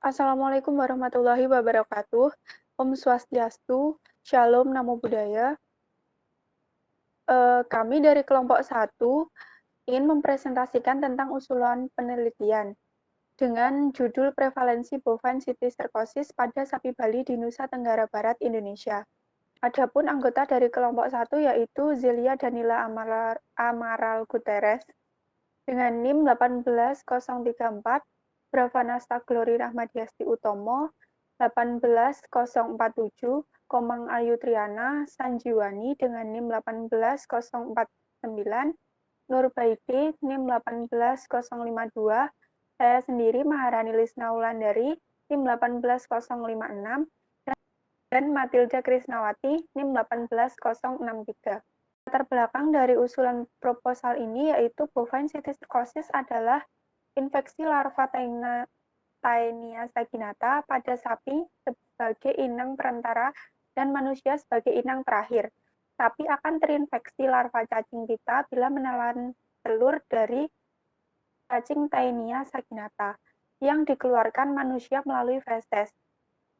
Assalamualaikum warahmatullahi wabarakatuh. Om Swastiastu, Shalom, Namo Buddhaya. Kami dari kelompok 1 ingin mempresentasikan tentang usulan penelitian dengan judul Prevalensi Bovine Cysticercosis pada sapi Bali di Nusa Tenggara Barat, Indonesia. Adapun anggota dari kelompok 1 yaitu Zelia Danila Amaral Guterres dengan NIM 18034, Bravanasta Glory Rahmadiasti Utomo 18047, Komang Ayu Triana Sanjiwani dengan NIM 18049, Nur Baidi NIM 18052, saya sendiri Maharani Lisna Wulandari NIM 18056, dan Matilda Krisnawati NIM 18063. Latar belakang dari usulan proposal ini yaitu bovine cysticercosis adalah infeksi larva Taenia saginata pada sapi sebagai inang perantara dan manusia sebagai inang terakhir. Sapi akan terinfeksi larva cacing pita bila menelan telur dari cacing Taenia saginata yang dikeluarkan manusia melalui feses.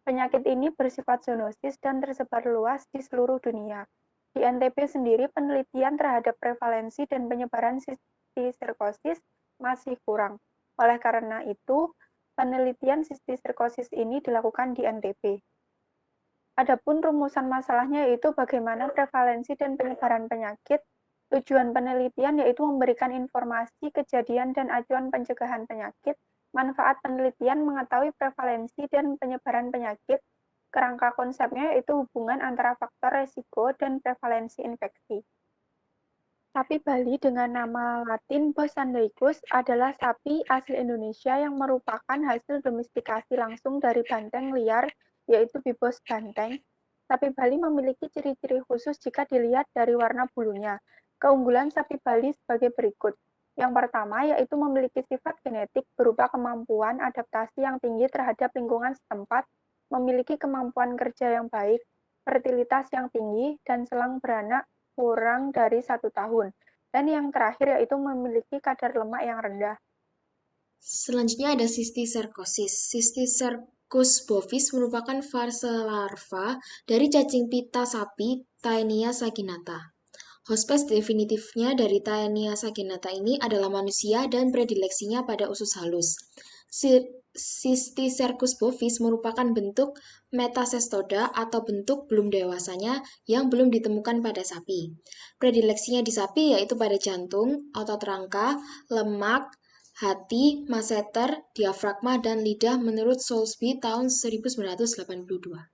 Penyakit ini bersifat zoonosis dan tersebar luas di seluruh dunia. Di NTB sendiri, penelitian terhadap prevalensi dan penyebaran cysticercosis masih kurang. Oleh karena itu, penelitian cysticercosis ini dilakukan di NTB. Adapun rumusan masalahnya yaitu bagaimana prevalensi dan penyebaran penyakit. Tujuan penelitian yaitu memberikan informasi, kejadian, dan acuan pencegahan penyakit. Manfaat penelitian mengetahui prevalensi dan penyebaran penyakit. Kerangka konsepnya yaitu hubungan antara faktor resiko dan prevalensi infeksi. Sapi Bali dengan nama Latin Bos sandaicus adalah sapi asli Indonesia yang merupakan hasil domestikasi langsung dari banteng liar, yaitu Bibos banteng. Sapi Bali memiliki ciri-ciri khusus jika dilihat dari warna bulunya. Keunggulan sapi Bali sebagai berikut. Yang pertama yaitu memiliki sifat genetik berupa kemampuan adaptasi yang tinggi terhadap lingkungan setempat, memiliki kemampuan kerja yang baik, fertilitas yang tinggi, dan selang beranak kurang dari 1 tahun. Dan yang terakhir yaitu memiliki kadar lemak yang rendah. Selanjutnya ada cysticercosis. Cysticercus bovis merupakan fase larva dari cacing pita sapi Taenia saginata. Hospes definitifnya dari Taenia saginata ini adalah manusia dan predileksinya pada usus halus. Cysticercus bovis merupakan bentuk metacestoda atau bentuk belum dewasanya yang belum ditemukan pada sapi. Predileksinya di sapi yaitu pada jantung, otot rangka, lemak, hati, masseter, diafragma, dan lidah menurut Soulsby tahun 1982.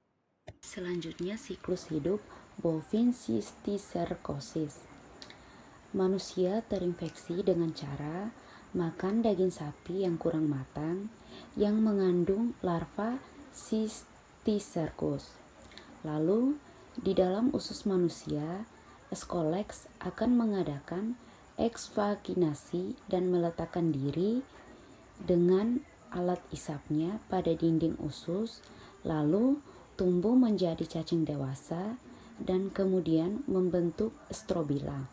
Selanjutnya, siklus hidup bovine cysticercosis. Manusia terinfeksi dengan cara makan daging sapi yang kurang matang yang mengandung larva cysticercus. Lalu, di dalam usus manusia, Escolex akan mengadakan eksvaginasi dan meletakkan diri dengan alat isapnya pada dinding usus, lalu tumbuh menjadi cacing dewasa dan kemudian membentuk strobila.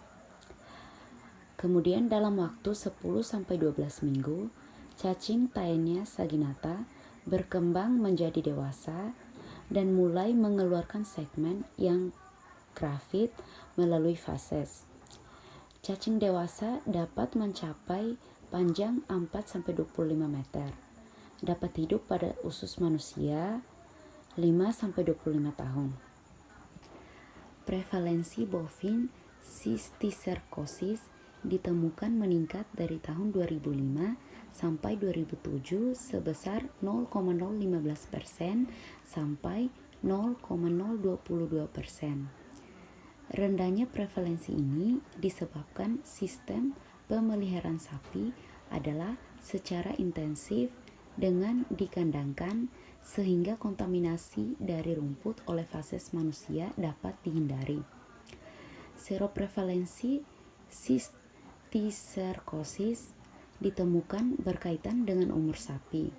Kemudian dalam waktu 10-12 minggu, cacing Taenia saginata berkembang menjadi dewasa dan mulai mengeluarkan segmen yang grafit melalui fases. Cacing dewasa dapat mencapai panjang 4-25 meter. Dapat hidup pada usus manusia 5-25 tahun. Prevalensi bovine cysticercosis ditemukan meningkat dari tahun 2005 sampai 2007 sebesar 0,015% sampai 0,022%. Rendahnya prevalensi ini disebabkan sistem pemeliharaan sapi adalah secara intensif dengan dikandangkan sehingga kontaminasi dari rumput oleh fases manusia dapat dihindari. Seroprevalensi cysticercosis ditemukan berkaitan dengan umur sapi.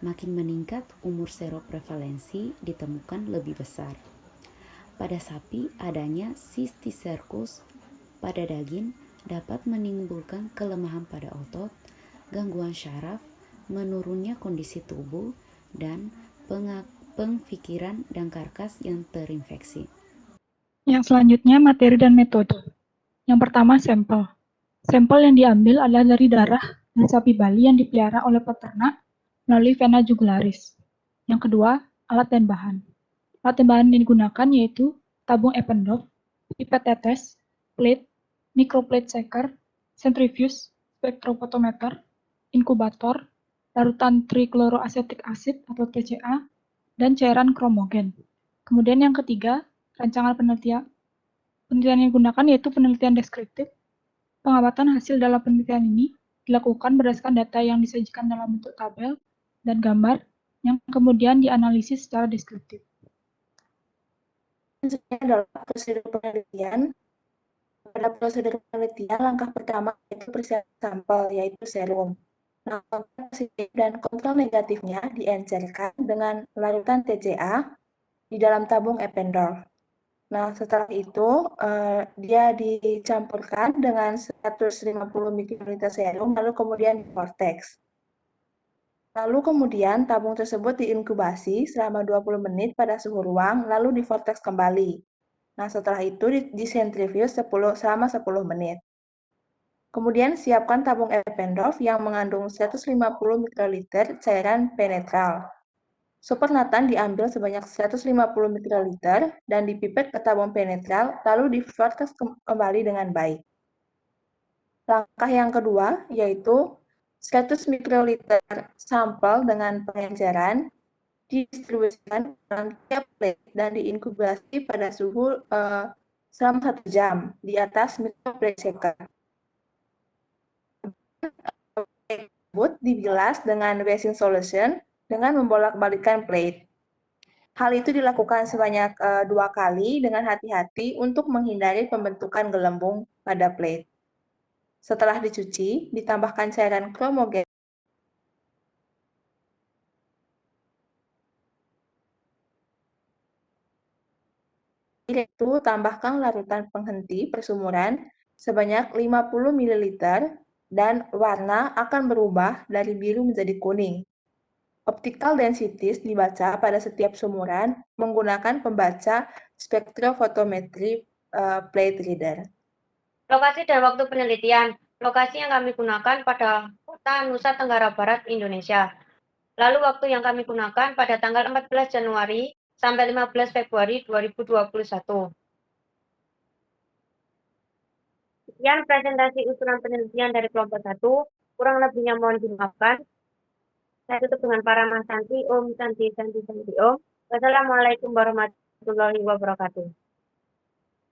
Makin meningkat umur seroprevalensi ditemukan lebih besar. Pada sapi, adanya cysticercus pada daging dapat menimbulkan kelemahan pada otot, gangguan syaraf, menurunnya kondisi tubuh, dan pengfikiran dan karkas yang terinfeksi. Yang selanjutnya materi dan metode. Yang pertama sampel. Sampel yang diambil adalah dari darah dan sapi Bali yang dipelihara oleh peternak melalui vena jugularis. Yang kedua, alat dan bahan. Alat dan bahan yang digunakan yaitu tabung Eppendorf, pipet tetes, plate, microplate shaker, centrifuge, spektrofotometer, inkubator, larutan trichloroacetic acid atau TCA, dan cairan kromogen. Kemudian yang ketiga, rancangan penelitian. Penelitian yang digunakan yaitu penelitian deskriptif. Pengamatan hasil dalam penelitian ini dilakukan berdasarkan data yang disajikan dalam bentuk tabel dan gambar yang kemudian dianalisis secara deskriptif. Selanjutnya adalah prosedur penelitian. Pada prosedur penelitian, langkah pertama yaitu persiapan sampel, yaitu serum. Nah, konten positif dan kontrol negatifnya diencerkan dengan larutan TCA di dalam tabung Eppendorf. Nah, setelah itu dia dicampurkan dengan 150 mikroliter serum, lalu kemudian divortex. Lalu kemudian tabung tersebut diinkubasi selama 20 menit pada suhu ruang, lalu divortex kembali. Nah, setelah itu disentrifuge selama 10 menit. Kemudian siapkan tabung Eppendorf yang mengandung 150 mikroliter cairan penetral. Supernatan diambil sebanyak 150 mikroliter dan dipipet ke tabung penetral, lalu divortex kembali dengan baik. Langkah yang kedua yaitu 100 mikroliter sampel dengan pengenceran didistribusikan dalam tiap plate dan diinkubasi pada suhu selama 1 jam di atas microplate shaker. Tersebut dibilas dengan resin solution dengan membolak-balikkan plate. Hal itu dilakukan sebanyak 2 kali dengan hati-hati untuk menghindari pembentukan gelembung pada plate. Setelah dicuci, ditambahkan cairan kromogen. Yaitu tambahkan larutan penghenti persumuran sebanyak 50 ml dan warna akan berubah dari biru menjadi kuning. Optical densities dibaca pada setiap sumuran menggunakan pembaca spektrofotometri plate reader. Lokasi dan waktu penelitian. Lokasi yang kami gunakan pada kota Nusa Tenggara Barat, Indonesia. Lalu waktu yang kami gunakan pada tanggal 14 Januari sampai 15 Februari 2021. Sekian presentasi usulan penelitian dari kelompok 1. Kurang lebihnya mohon dimaafkan. Saya tutup dengan para Santi, Om Santi, Santi, Santi, Om. Wassalamualaikum warahmatullahi wabarakatuh.